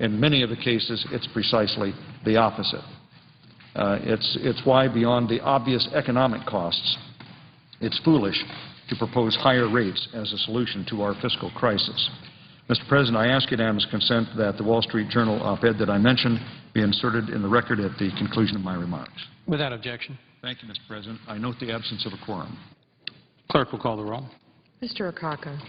In many of the cases, it's precisely the opposite. It's why, beyond the obvious economic costs, it's foolish to propose higher rates as a solution to our fiscal crisis. Mr. President, I ask unanimous consent that the Wall Street Journal op-ed that I mentioned be inserted in the record at the conclusion of my remarks. Without objection. Thank you, Mr. President. I note the absence of a quorum. Clerk will call the roll. Mr. Akaka.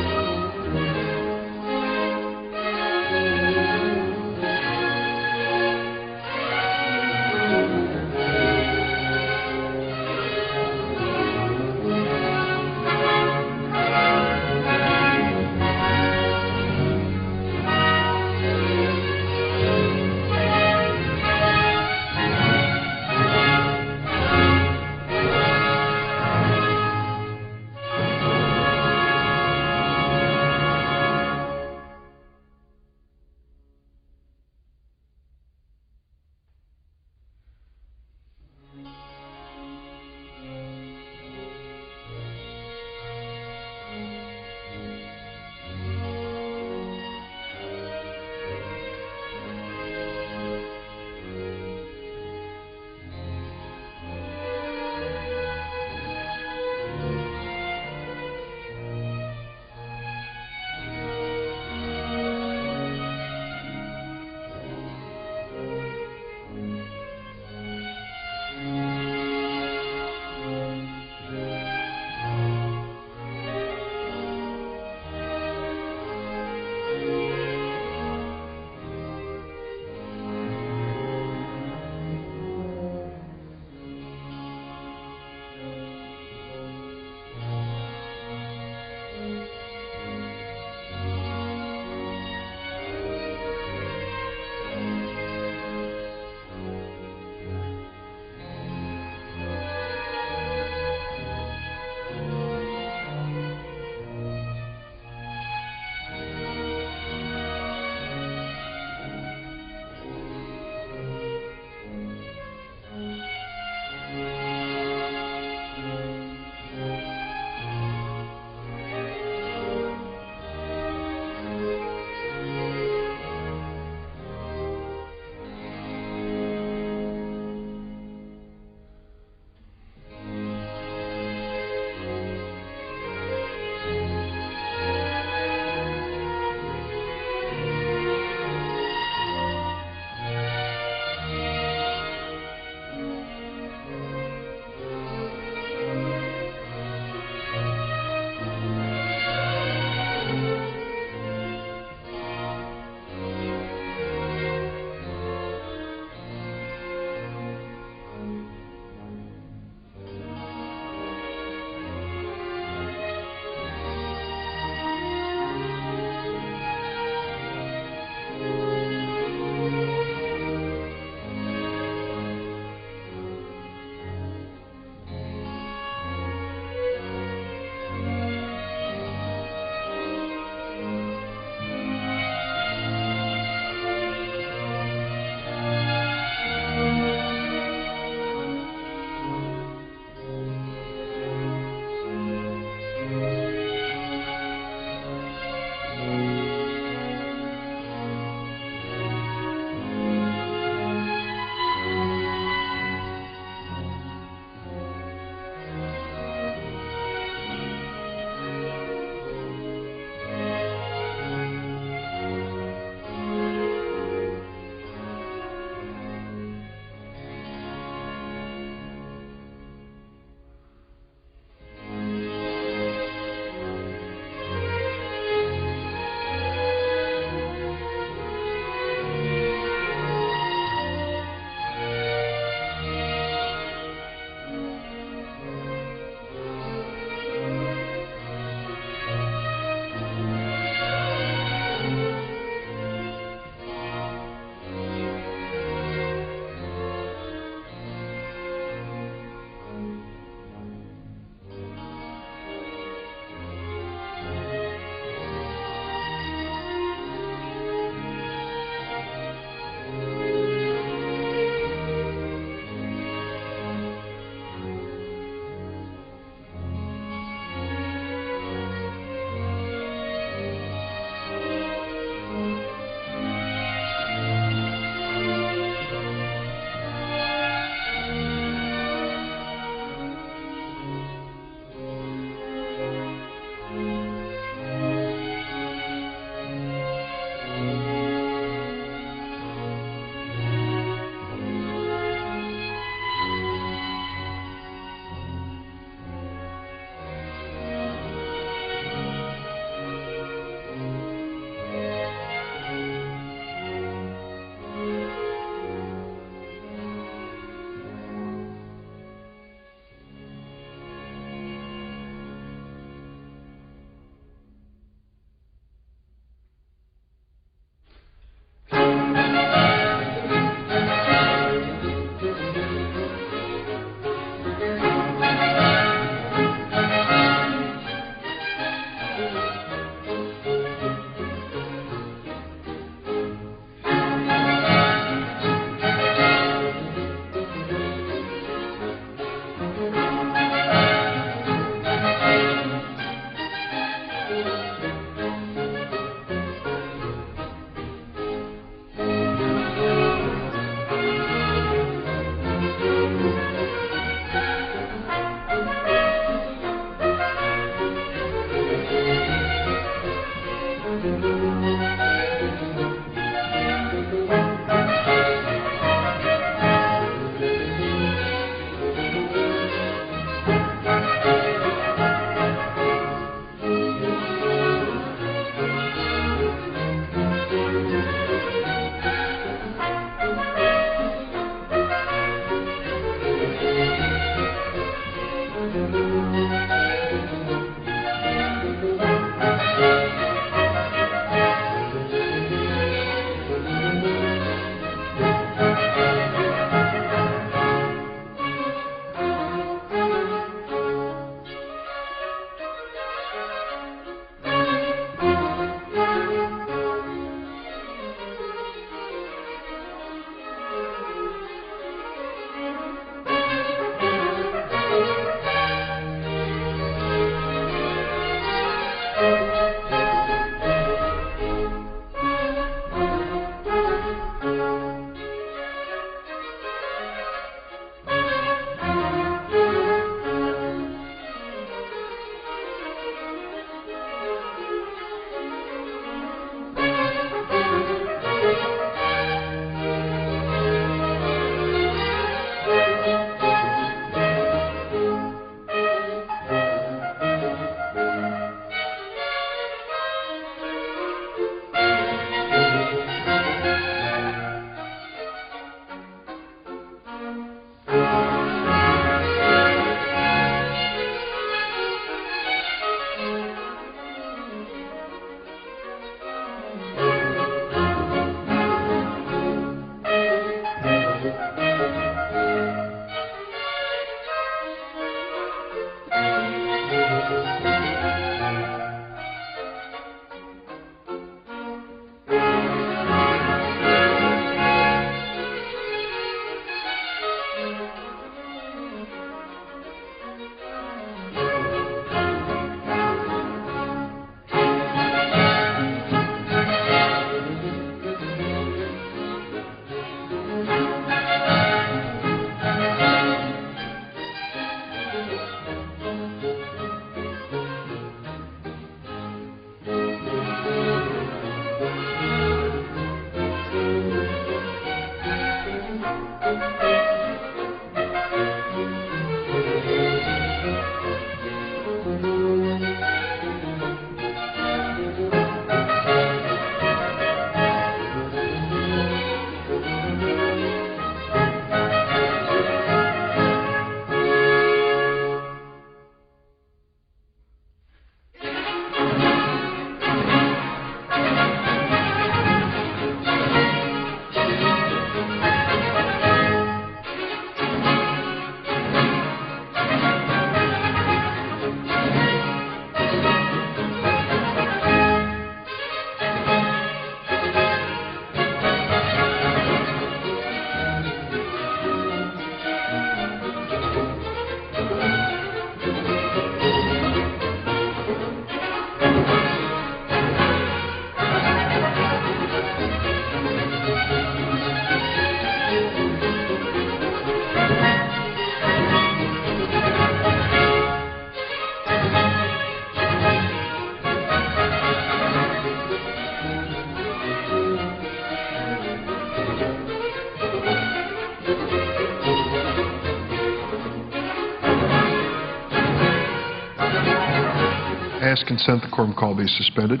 ask consent the quorum call be suspended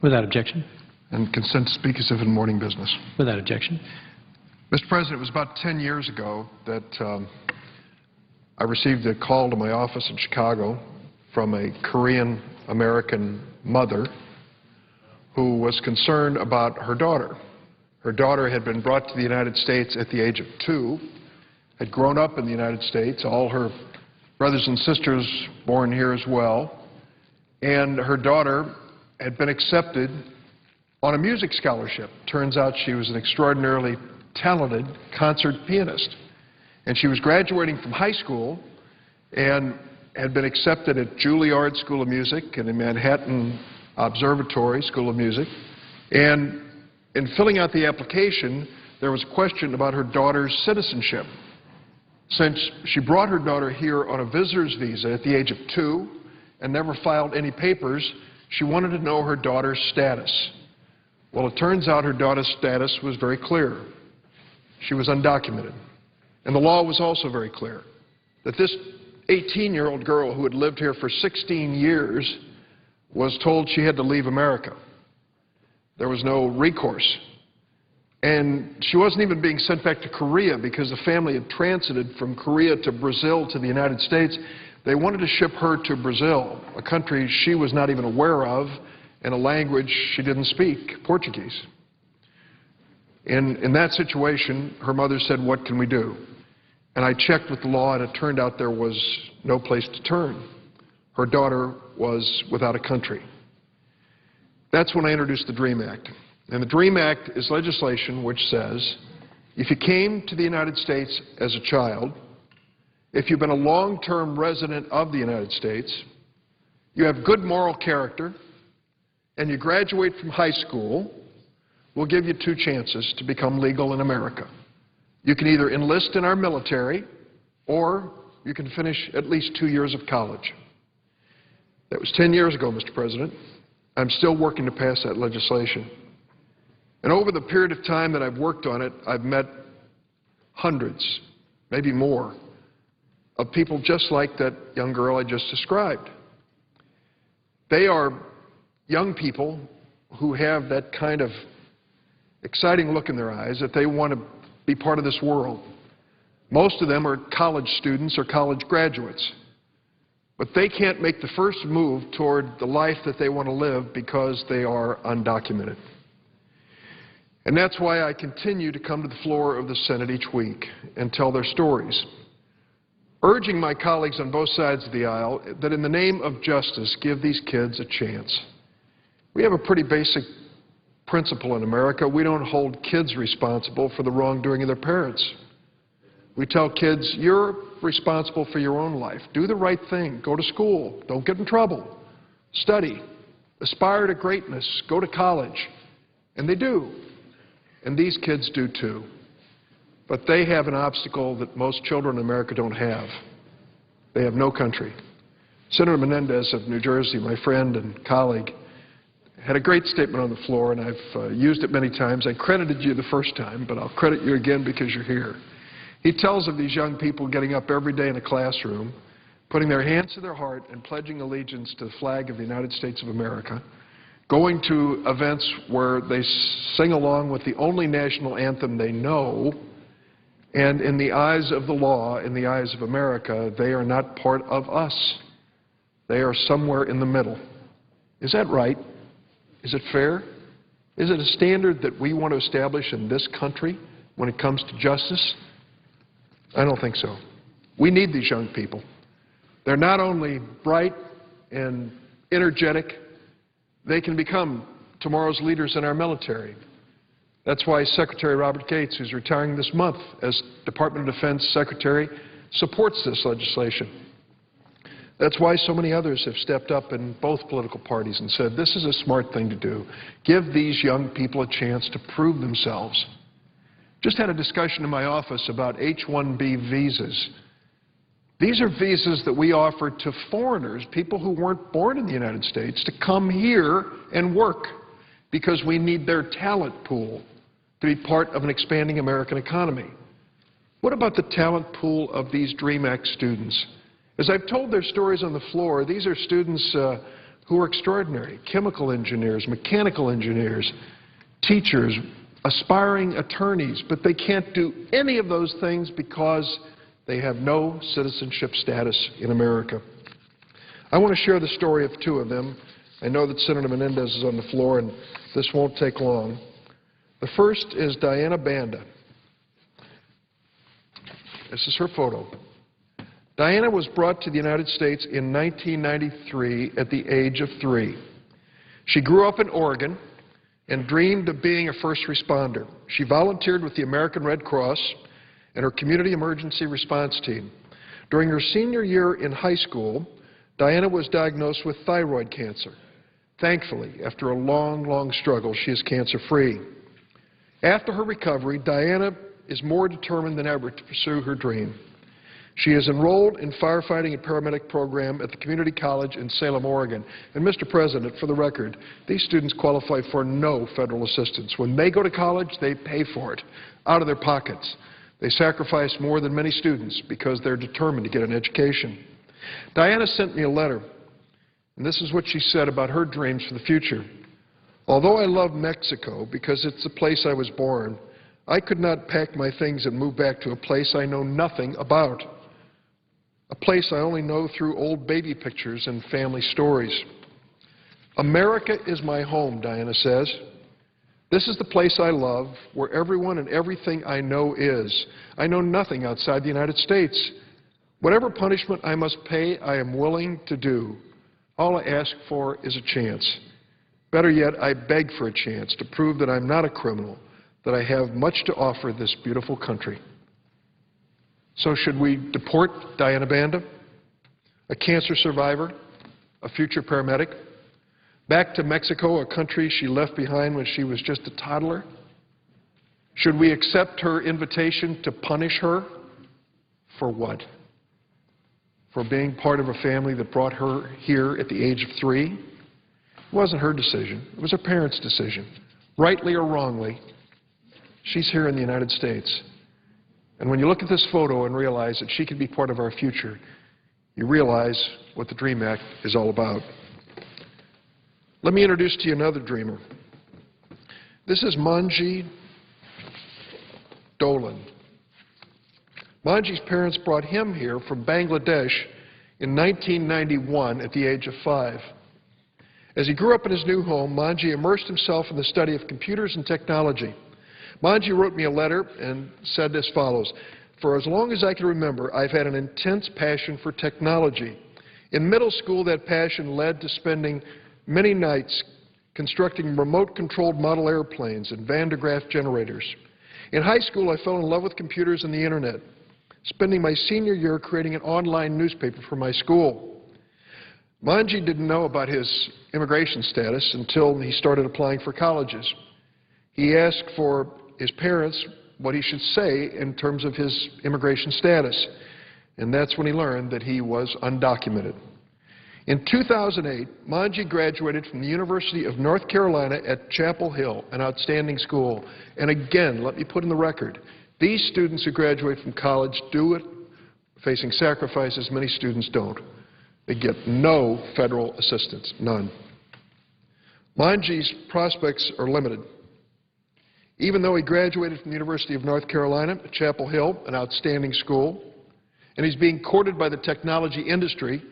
Without objection. and consent to speak as if in morning business. Without objection. Mr. President, it was about 10 years ago that I received a call to my office in Chicago from a Korean-American mother who was concerned about her daughter. Her daughter had been brought to the United States at the age of 2, had grown up in the United States, all her brothers and sisters born here as well, and her daughter had been accepted on a music scholarship. Turns out she was an extraordinarily talented concert pianist. And she was graduating from high school and had been accepted at Juilliard School of Music and the Manhattan Observatory School of Music. And in filling out the application, there was a question about her daughter's citizenship. Since she brought her daughter here on a visitor's visa at the age of 2 and never filed any papers, she wanted to know her daughter's status. Well, it turns out her daughter's status was very clear. She was undocumented. And the law was also very clear, that this 18-year-old girl who had lived here for 16 years was told she had to leave America. There was no recourse. And she wasn't even being sent back to Korea because the family had transited from Korea to Brazil to the United States. They wanted to ship her to Brazil, a country she was not even aware of, and a language she didn't speak, Portuguese. In that situation, her mother said, "What can we do?" And I checked with the law, and it turned out there was no place to turn. Her daughter was without a country. That's when I introduced the DREAM Act. And the DREAM Act is legislation which says if you came to the United States as a child, if you've been a long-term resident of the United States, you have good moral character, and you graduate from high school, we'll give you 2 chances to become legal in America. You can either enlist in our military, or you can finish at least 2 years of college. That was 10 years ago, Mr. President. I'm still working to pass that legislation. And over the period of time that I've worked on it, I've met hundreds, maybe more, of people just like that young girl I just described. They are young people who have that kind of exciting look in their eyes that they want to be part of this world. Most of them are college students or college graduates. But they can't make the first move toward the life that they want to live because they are undocumented. And that's why I continue to come to the floor of the Senate each week and tell their stories, urging my colleagues on both sides of the aisle that in the name of justice, give these kids a chance. We have a pretty basic principle in America. We don't hold kids responsible for the wrongdoing of their parents. We tell kids, you're responsible for your own life. Do the right thing. Go to school. Don't get in trouble. Study. Aspire to greatness. Go to college. And they do. And these kids do too. But they have an obstacle that most children in America don't have. They have no country. Senator Menendez of New Jersey, my friend and colleague, had a great statement on the floor, and I've used it many times. I credited you the first time, but I'll credit you again because you're here. He tells of these young people getting up every day in a classroom, putting their hands to their heart and pledging allegiance to the flag of the United States of America, going to events where they sing along with the only national anthem they know, and in the eyes of the law, in the eyes of America, they are not part of us. They are somewhere in the middle. Is that right? Is it fair? Is it a standard that we want to establish in this country when it comes to justice? I don't think so. We need these young people. They're not only bright and energetic, they can become tomorrow's leaders in our military. That's why Secretary Robert Gates, who's retiring this month as Department of Defense Secretary, supports this legislation. That's why so many others have stepped up in both political parties and said, this is a smart thing to do. Give these young people a chance to prove themselves. Just had a discussion in my office about H-1B visas. These are visas that we offer to foreigners, people who weren't born in the United States, to come here and work because we need their talent pool to be part of an expanding American economy. What about the talent pool of these DREAM Act students? As I've told their stories on the floor, these are students who are extraordinary, chemical engineers, mechanical engineers, teachers, aspiring attorneys, but they can't do any of those things because they have no citizenship status in America. I want to share the story of two of them. I know that Senator Menendez is on the floor, and this won't take long. The first is Diana Banda. This is her photo. Diana was brought to the United States in 1993 at the age of 3. She grew up in Oregon and dreamed of being a first responder. She volunteered with the American Red Cross and her community emergency response team. During her senior year in high school, Diana was diagnosed with thyroid cancer. Thankfully, after a long, long struggle, she is cancer-free. After her recovery, Diana is more determined than ever to pursue her dream. She is enrolled in firefighting and paramedic program at the Community College in Salem, Oregon. And, Mr. President, for the record, these students qualify for no federal assistance. When they go to college, they pay for it out of their pockets. They sacrifice more than many students because they're determined to get an education. Diana sent me a letter, and this is what she said about her dreams for the future. Although I love Mexico because it's the place I was born, I could not pack my things and move back to a place I know nothing about, a place I only know through old baby pictures and family stories. America is my home, Diana says. This is the place I love, where everyone and everything I know is. I know nothing outside the United States. Whatever punishment I must pay, I am willing to do. All I ask for is a chance. Better yet, I beg for a chance to prove that I'm not a criminal, that I have much to offer this beautiful country. So should we deport Diana Banda, a cancer survivor, a future paramedic, back to Mexico, a country she left behind when she was just a toddler? Should we accept her invitation to punish her? For what? For being part of a family that brought her here at the age of 3? It wasn't her decision. It was her parents' decision. Rightly or wrongly, she's here in the United States. And when you look at this photo and realize that she could be part of our future, you realize what the DREAM Act is all about. Let me introduce to you another dreamer. This is Manji Dolan. Manji's parents brought him here from Bangladesh in 1991 at the age of 5. As he grew up in his new home, Manji immersed himself in the study of computers and technology. Manji wrote me a letter and said as follows: "For as long as I can remember, I've had an intense passion for technology. In middle school, that passion led to spending many nights constructing remote-controlled model airplanes and Van de Graaff generators. In high school, I fell in love with computers and the Internet, spending my senior year creating an online newspaper for my school." Manji didn't know about his immigration status until he started applying for colleges. He asked for his parents what he should say in terms of his immigration status, and that's when he learned that he was undocumented. In 2008, Manji graduated from the University of North Carolina at Chapel Hill, an outstanding school. And again, let me put in the record, these students who graduate from college do it facing sacrifices many students don't. They get no federal assistance, none. Manji's prospects are limited. Even though he graduated from the University of North Carolina at Chapel Hill, an outstanding school, and he's being courted by the technology industry,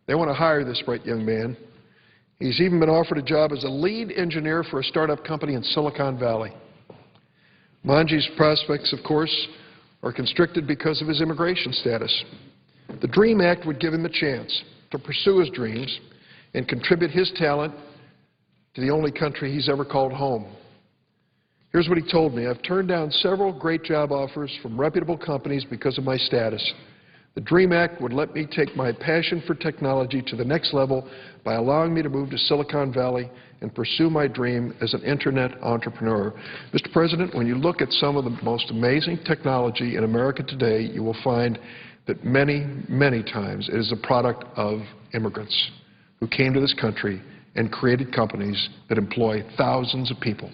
they want to hire this bright young man. He's even been offered a job as a lead engineer for a startup company in Silicon Valley. Manji's prospects, of course, are constricted because of his immigration status. The DREAM Act would give him a chance to pursue his dreams and contribute his talent to the only country he's ever called home. Here's what he told me: "I've turned down several great job offers from reputable companies because of my status. The DREAM Act would let me take my passion for technology to the next level by allowing me to move to Silicon Valley and pursue my dream as an Internet entrepreneur." Mr. President, when you look at some of the most amazing technology in America today, you will find that many, many times it is a product of immigrants who came to this country and created companies that employ thousands of people.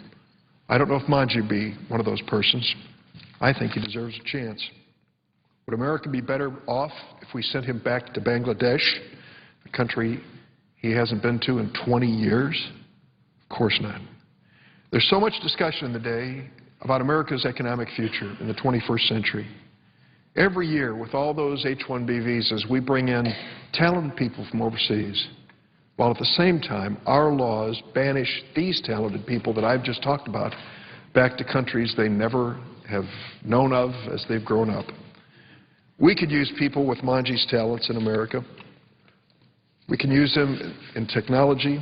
I don't know if Manji would be one of those persons. I think he deserves a chance. Would America be better off if we sent him back to Bangladesh, a country he hasn't been to in 20 years? Of course not. There's so much discussion in the day about America's economic future in the 21st century. Every year, with all those H-1B visas, we bring in talented people from overseas, while at the same time, our laws banish these talented people that I've just talked about back to countries they never have known of as they've grown up. We could use people with Manji's talents in America. We can use them in technology,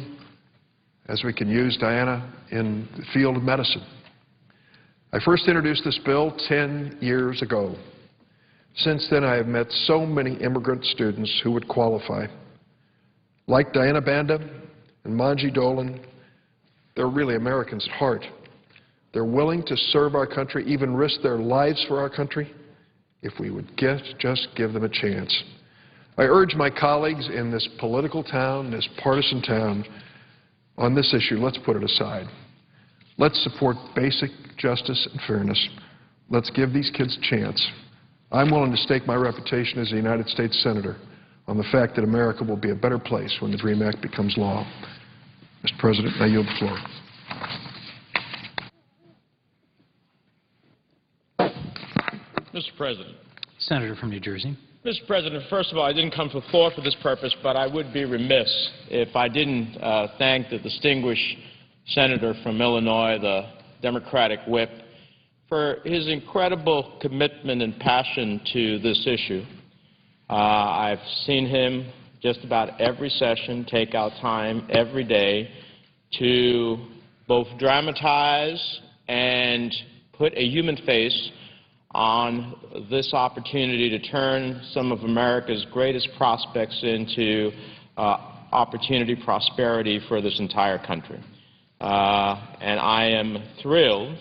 as we can use Diana in the field of medicine. I first introduced this bill 10 years ago. Since then, I have met so many immigrant students who would qualify. Like Diana Banda and Manji Dolan, they're really Americans at heart. They're willing to serve our country, even risk their lives for our country, if we would just give them a chance. I urge my colleagues in this political town, this partisan town, on this issue, let's put it aside. Let's support basic justice and fairness. Let's give these kids a chance. I'm willing to stake my reputation as a United States Senator on the fact that America will be a better place when the DREAM Act becomes law. Mr. President, I yield the floor. Mr. President. Senator from New Jersey. Mr. President, first of all, I didn't come to the floor for this purpose, but I would be remiss if I didn't thank the distinguished senator from Illinois, the Democratic whip, for his incredible commitment and passion to this issue. I've seen him just about every session take out time every day to both dramatize and put a human face on this opportunity to turn some of America's greatest prospects into opportunity, prosperity for this entire country. And I am thrilled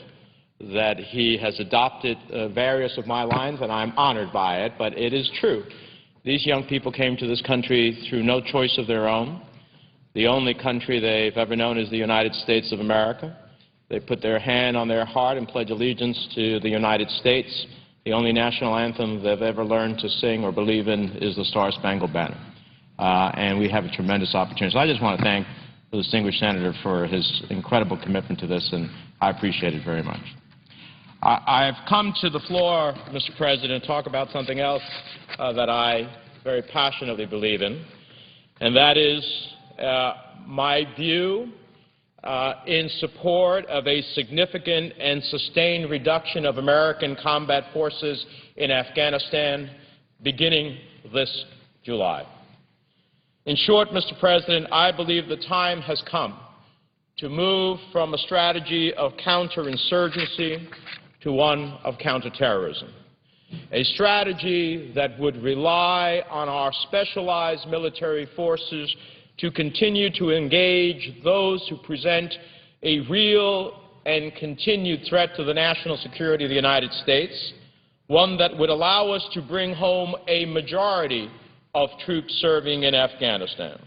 that he has adopted various of my lines, and I'm honored by it, but it is true. These young people came to this country through no choice of their own. The only country they've ever known is the United States of America. They put their hand on their heart and pledge allegiance to the United States. The only national anthem they've ever learned to sing or believe in is the Star-Spangled Banner. And we have a tremendous opportunity. So I just want to thank the distinguished senator for his incredible commitment to this, and I appreciate it very much. I've come to the floor, Mr. President, to talk about something else that I very passionately believe in, and that is my view in support of a significant and sustained reduction of American combat forces in Afghanistan beginning this July. In short, Mr. President, I believe the time has come to move from a strategy of counterinsurgency to one of counterterrorism, a strategy that would rely on our specialized military forces to continue to engage those who present a real and continued threat to the national security of the United States, one that would allow us to bring home a majority of troops serving in Afghanistan.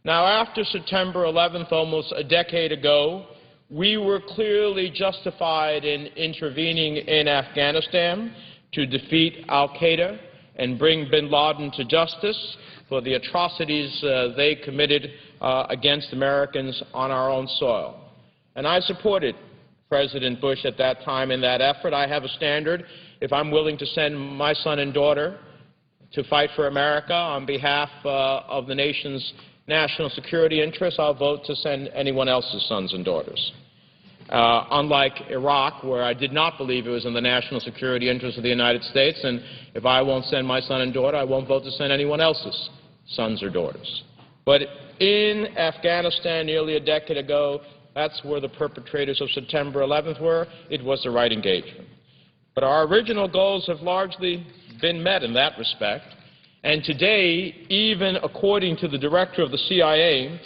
Now, after September 11th, almost a decade ago, we were clearly justified in intervening in Afghanistan to defeat al-Qaeda and bring bin Laden to justice for the atrocities they committed against Americans on our own soil. And I supported President Bush at that time in that effort. I have a standard. If I'm willing to send my son and daughter to fight for America on behalf of the nation's national security interests, I'll vote to send anyone else's sons and daughters. Unlike Iraq, where I did not believe it was in the national security interests of the United States, and if I won't send my son and daughter, I won't vote to send anyone else's sons or daughters. But in Afghanistan nearly a decade ago, that's where the perpetrators of September 11th were. It was the right engagement. But our original goals have largely been met in that respect. And today, even according to the director of the CIA,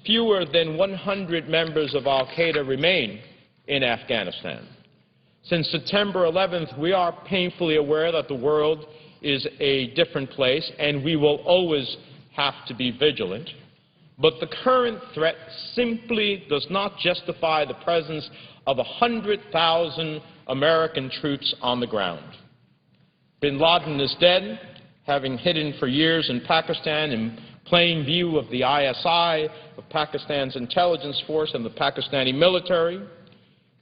fewer than 100 members of al-Qaeda remain in Afghanistan. Since September 11th, we are painfully aware that the world is a different place, and we will always have to be vigilant. But the current threat simply does not justify the presence of 100,000 American troops on the ground. Bin Laden is dead, having hidden for years in Pakistan in plain view of the ISI, of Pakistan's intelligence force and the Pakistani military.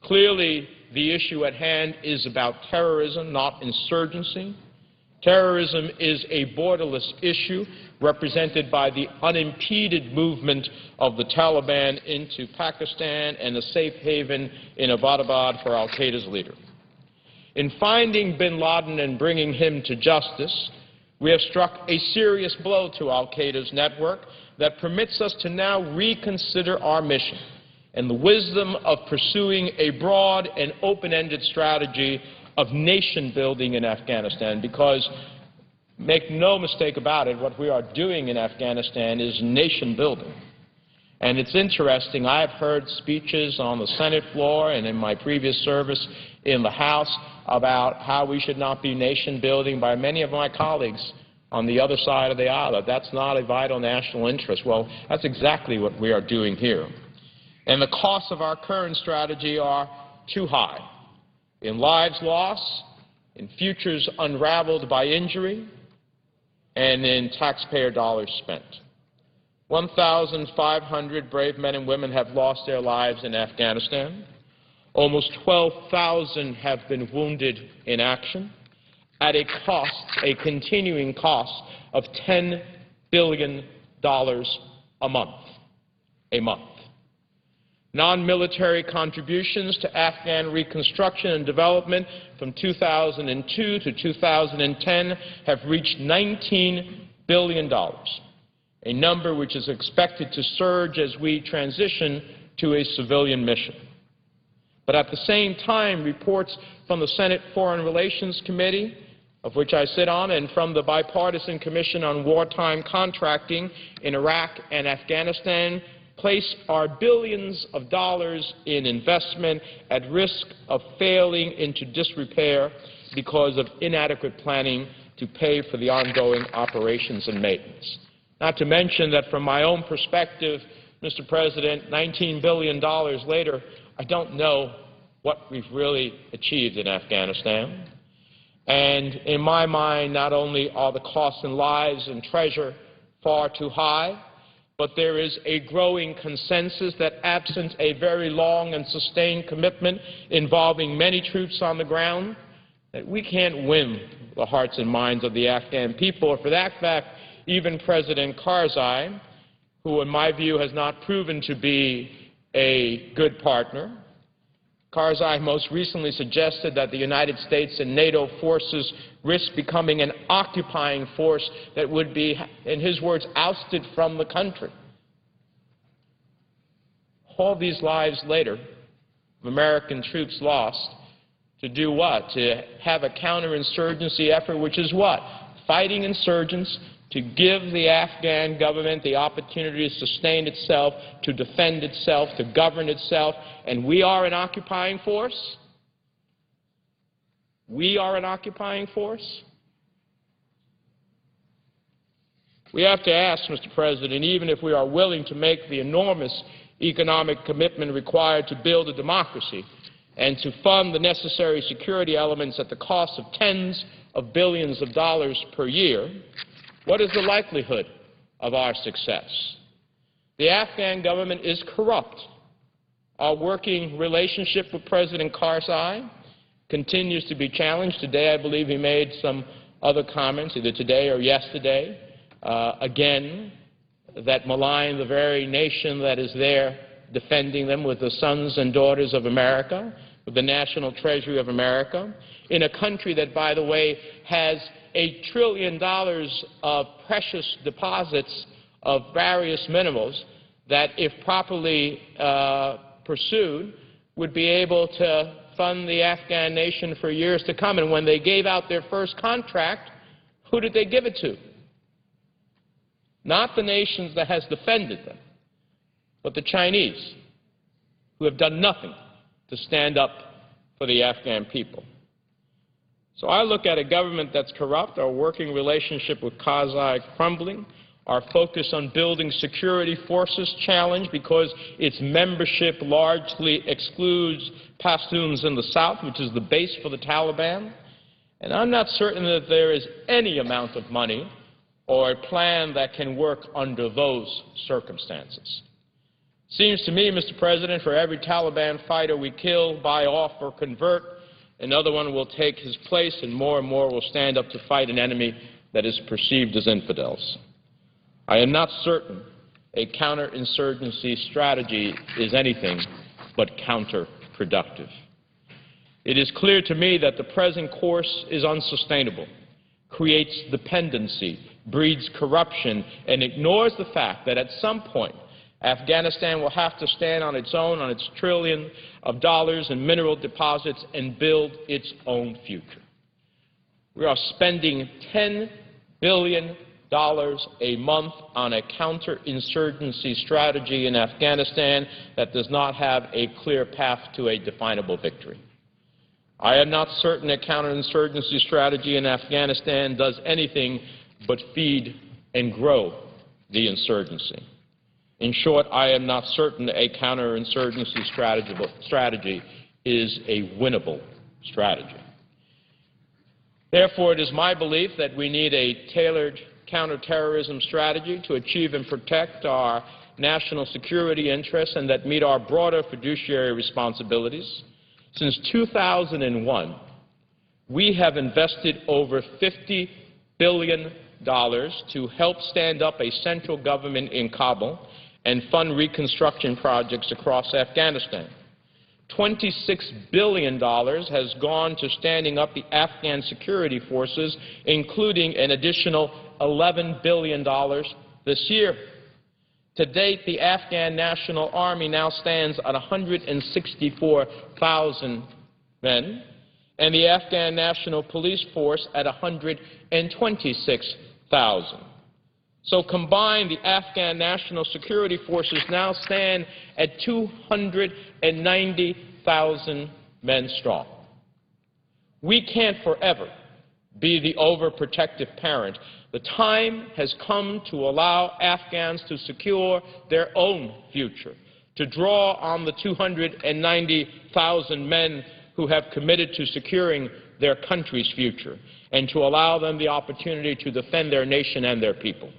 Clearly, the issue at hand is about terrorism, not insurgency. Terrorism is a borderless issue represented by the unimpeded movement of the Taliban into Pakistan and a safe haven in Abbottabad for al-Qaeda's leader. In finding bin Laden and bringing him to justice, we have struck a serious blow to al-Qaeda's network that permits us to now reconsider our mission and the wisdom of pursuing a broad and open-ended strategy of nation-building in Afghanistan, because, make no mistake about it, what we are doing in Afghanistan is nation-building. And it's interesting, I have heard speeches on the Senate floor and in my previous service in the House about how we should not be nation-building by many of my colleagues on the other side of the aisle, that that's not a vital national interest. Well, that's exactly what we are doing here. And the costs of our current strategy are too high, in lives lost, in futures unraveled by injury, and in taxpayer dollars spent. 1,500 brave men and women have lost their lives in Afghanistan. Almost 12,000 have been wounded in action at a cost, a continuing cost of $10 billion a month. Non-military contributions to Afghan reconstruction and development from 2002 to 2010 have reached $19 billion, a number which is expected to surge as we transition to a civilian mission. But at the same time, reports from the Senate Foreign Relations Committee, of which I sit on, and from the Bipartisan Commission on Wartime Contracting in Iraq and Afghanistan place our billions of dollars in investment at risk of failing into disrepair because of inadequate planning to pay for the ongoing operations and maintenance. Not to mention that from my own perspective, Mr. President, $19 billion later, I don't know what we've really achieved in Afghanistan. And in my mind, not only are the costs in lives and treasure far too high, but there is a growing consensus that absent a very long and sustained commitment involving many troops on the ground, that we can't win the hearts and minds of the Afghan people. Or for that fact, even President Karzai, who in my view has not proven to be a good partner. Karzai most recently suggested that the United States and NATO forces risk becoming an occupying force that would be, in his words, ousted from the country. All these lives later, American troops lost, to do what? To have a counterinsurgency effort, which is what? Fighting insurgents, to give the Afghan government the opportunity to sustain itself, to defend itself, to govern itself, and we are an occupying force? We are an occupying force? We have to ask, Mr. President, even if we are willing to make the enormous economic commitment required to build a democracy and to fund the necessary security elements at the cost of tens of billions of dollars per year, what is the likelihood of our success? The Afghan government is corrupt. Our working relationship with President Karzai continues to be challenged. Today, I believe he made some other comments, either today or yesterday, again, that malign the very nation that is there defending them with the sons and daughters of America, with the national treasury of America, in a country that, by the way, has $1 trillion of precious deposits of various minerals that, if properly pursued, would be able to fund the Afghan nation for years to come. And when they gave out their first contract, who did they give it to? Not the nations that has defended them, but the Chinese, who have done nothing to stand up for the Afghan people. So I look at a government that's corrupt, our working relationship with Karzai crumbling, our focus on building security forces challenged because its membership largely excludes Pashtuns in the south, which is the base for the Taliban. And I'm not certain that there is any amount of money or a plan that can work under those circumstances. Seems to me, Mr. President, for every Taliban fighter we kill, buy off, or convert, another one will take his place, and more will stand up to fight an enemy that is perceived as infidels. I am not certain a counterinsurgency strategy is anything but counterproductive. It is clear to me that the present course is unsustainable, creates dependency, breeds corruption, and ignores the fact that at some point Afghanistan will have to stand on its own, on its trillion of dollars in mineral deposits, and build its own future. We are spending $10 billion a month on a counterinsurgency strategy in Afghanistan that does not have a clear path to a definable victory. I am not certain a counterinsurgency strategy in Afghanistan does anything but feed and grow the insurgency. In short, I am not certain a counterinsurgency strategy is a winnable strategy. Therefore, it is my belief that we need a tailored counterterrorism strategy to achieve and protect our national security interests and that meet our broader fiduciary responsibilities. Since 2001, we have invested over $50 billion to help stand up a central government in Kabul and fund reconstruction projects across Afghanistan. $26 billion has gone to standing up the Afghan security forces, including an additional $11 billion this year. To date, the Afghan National Army now stands at 164,000 men, and the Afghan National Police Force at 126,000. So combined, the Afghan National Security Forces now stand at 290,000 men strong. We can't forever be the overprotective parent. The time has come to allow Afghans to secure their own future, to draw on the 290,000 men who have committed to securing their country's future, and to allow them the opportunity to defend their nation and their people.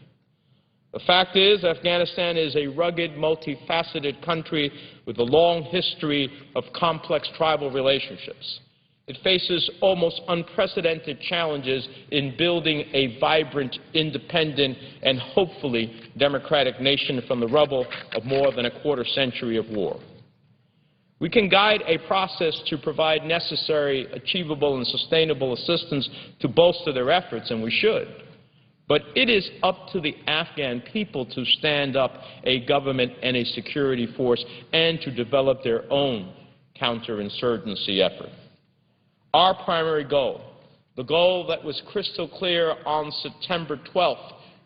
The fact is, Afghanistan is a rugged, multifaceted country with a long history of complex tribal relationships. It faces almost unprecedented challenges in building a vibrant, independent, and hopefully democratic nation from the rubble of more than a quarter century of war. We can guide a process to provide necessary, achievable, and sustainable assistance to bolster their efforts, and we should. But it is up to the Afghan people to stand up a government and a security force and to develop their own counterinsurgency effort. Our primary goal, the goal that was crystal clear on September 12,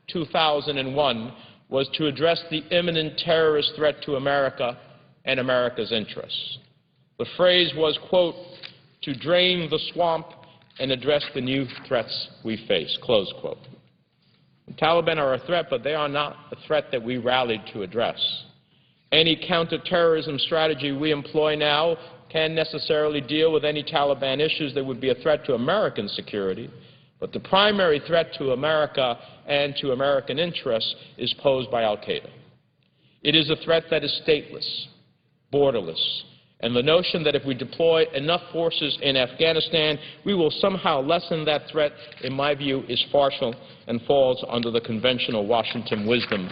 2001, was to address the imminent terrorist threat to America and America's interests. The phrase was, quote, to drain the swamp and address the new threats we face, close quote. The Taliban are a threat, but they are not a threat that we rallied to address. Any counterterrorism strategy we employ now can necessarily deal with any Taliban issues that would be a threat to American security, but the primary threat to America and to American interests is posed by al-Qaeda. It is a threat that is stateless, borderless, and the notion that if we deploy enough forces in Afghanistan, we will somehow lessen that threat, in my view, is partial and falls under the conventional Washington wisdom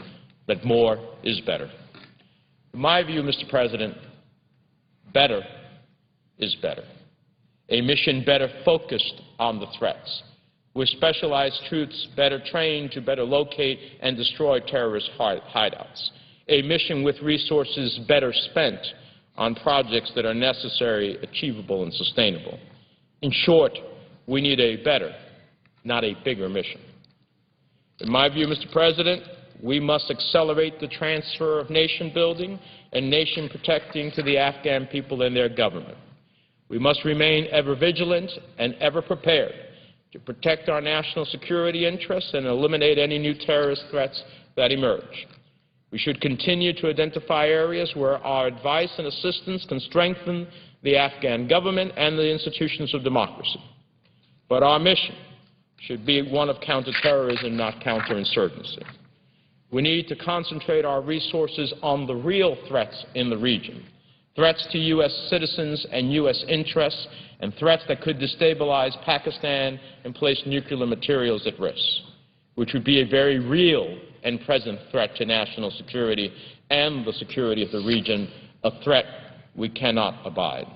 that more is better. In my view, Mr. President, better is better. A mission better focused on the threats, with specialized troops better trained to better locate and destroy terrorist hideouts. A mission with resources better spent on projects that are necessary, achievable, and sustainable. In short, we need a better, not a bigger mission. In my view, Mr. President, we must accelerate the transfer of nation-building and nation-protecting to the Afghan people and their government. We must remain ever vigilant and ever prepared to protect our national security interests and eliminate any new terrorist threats that emerge. We should continue to identify areas where our advice and assistance can strengthen the Afghan government and the institutions of democracy. But our mission, should be one of counterterrorism, not counterinsurgency. We need to concentrate our resources on the real threats in the region, threats to U.S. citizens and U.S. interests, and threats that could destabilize Pakistan and place nuclear materials at risk, which would be a very real and present threat to national security and the security of the region, a threat we cannot abide.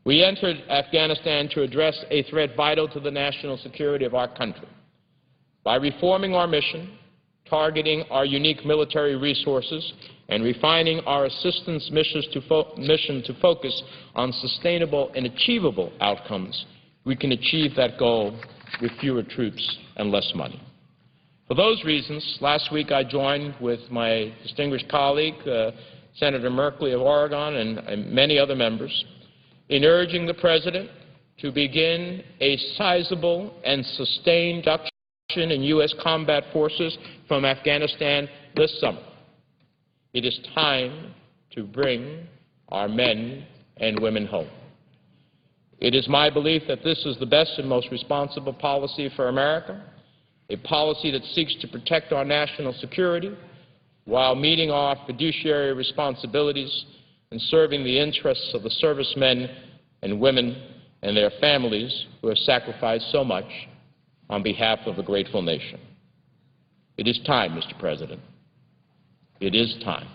We entered Afghanistan to address a threat vital to the national security of our country. By reforming our mission, targeting our unique military resources, and refining our assistance mission to focus on sustainable and achievable outcomes, we can achieve that goal with fewer troops and less money. For those reasons, last week I joined with my distinguished colleague, Senator Merkley of Oregon, and many other members in urging the President to begin a sizable and sustained reduction in U.S. combat forces from Afghanistan this summer. It is time to bring our men and women home. It is my belief that this is the best and most responsible policy for America, a policy that seeks to protect our national security while meeting our fiduciary responsibilities and serving the interests of the servicemen and women and their families who have sacrificed so much on behalf of a grateful nation. It is time, Mr. President. It is time.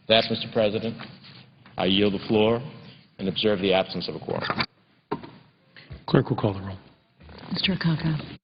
That, Mr. President, I yield the floor and observe the absence of a quorum. Clerk will call the roll. Mr. Akaka.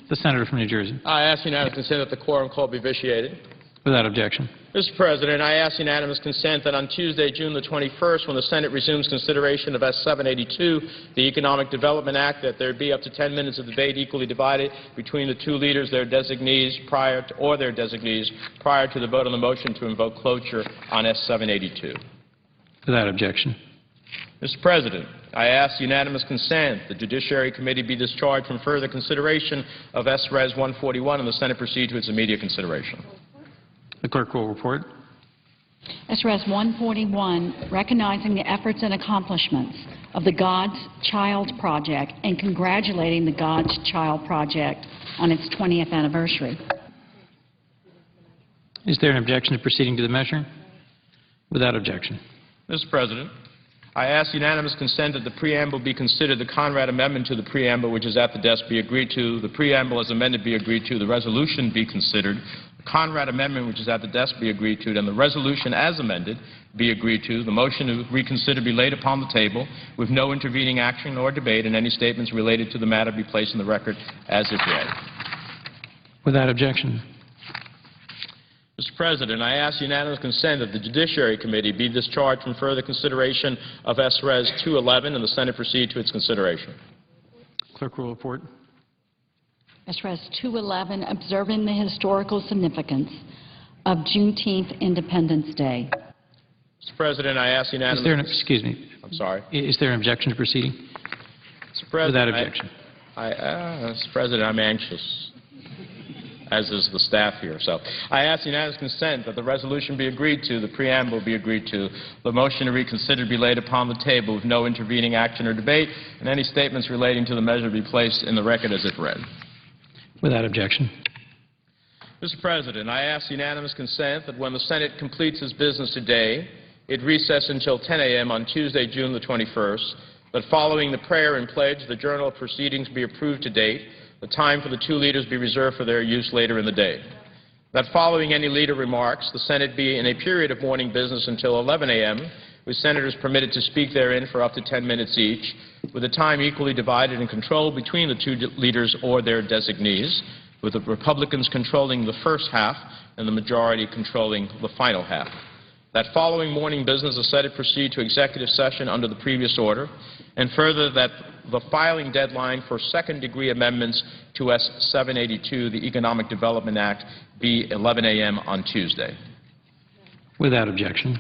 The Senator from New Jersey. I ask unanimous consent that the quorum call be vitiated. Without objection. Mr. President, I ask unanimous consent that on Tuesday, June the 21st, when the Senate resumes consideration of S-782, the Economic Development Act, that there be up to 10 minutes of debate equally divided between the two leaders, their designees, prior to the vote on the motion to invoke cloture on S-782. Without objection. Mr. President, I ask unanimous consent the Judiciary Committee be discharged from further consideration of S-Res 141 and the Senate proceed to its immediate consideration. The clerk will report. S-Res 141, recognizing the efforts and accomplishments of the God's Child Project and congratulating the God's Child Project on its 20th anniversary. Is there an objection to proceeding to the measure? Without objection. Mr. President, I ask unanimous consent that the preamble be considered, the Conrad amendment to the preamble which is at the desk be agreed to, the preamble as amended be agreed to, the resolution be considered, the Conrad amendment which is at the desk be agreed to, and the resolution as amended be agreed to, the motion to reconsider be laid upon the table with no intervening action or debate, and any statements related to the matter be placed in the record as if read. Without objection. Mr. President, I ask unanimous consent that the Judiciary Committee be discharged from further consideration of S-Res 211 and the Senate proceed to its consideration. Clerk will report. S-Res 211, observing the historical significance of Juneteenth Independence Day. Mr. President, I ask unanimous... Excuse me. I'm sorry. Is there an objection to proceeding? Mr. President, Without objection. Mr. President, I'm anxious, as is the staff here. So I ask unanimous consent that the resolution be agreed to, the preamble be agreed to, the motion to reconsider be laid upon the table with no intervening action or debate, and any statements relating to the measure be placed in the record as if read. Without objection. Mr. President, I ask unanimous consent that when the Senate completes its business today, it recess until 10 a.m. on Tuesday, June the 21st, that following the prayer and pledge, the journal of proceedings be approved to date, the time for the two leaders be reserved for their use later in the day. That following any leader remarks, the Senate be in a period of morning business until 11 a.m., with senators permitted to speak therein for up to 10 minutes each, with the time equally divided and controlled between the two leaders or their designees, with the Republicans controlling the first half and the majority controlling the final half. that following morning business, the Senate proceed to executive session under the previous order, and further that the filing deadline for second-degree amendments to S. 782, the Economic Development Act, be 11 a.m. on Tuesday. Without objection.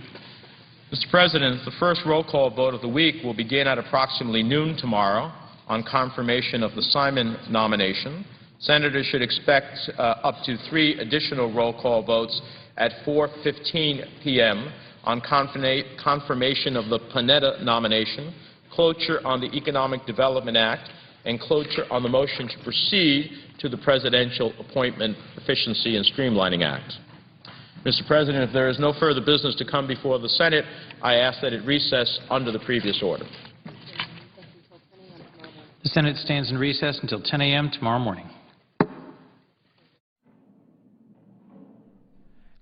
Mr. President, the first roll call vote of the week will begin at approximately noon tomorrow on confirmation of the Simon nomination. Senators should expect up to 3 additional roll call votes at 4:15 p.m. on confirmation of the Panetta nomination, cloture on the Economic Development Act, and cloture on the motion to proceed to the Presidential Appointment Efficiency and Streamlining Act. Mr. President, if there is no further business to come before the Senate, I ask that it recess under the previous order. The Senate stands in recess until 10 a.m. tomorrow morning.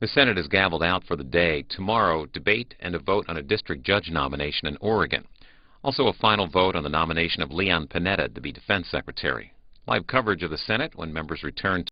The Senate is gavelled out for the day. Tomorrow, debate and a vote on a district judge nomination in Oregon. Also a final vote on the nomination of Leon Panetta to be Defense Secretary. Live coverage of the Senate when members return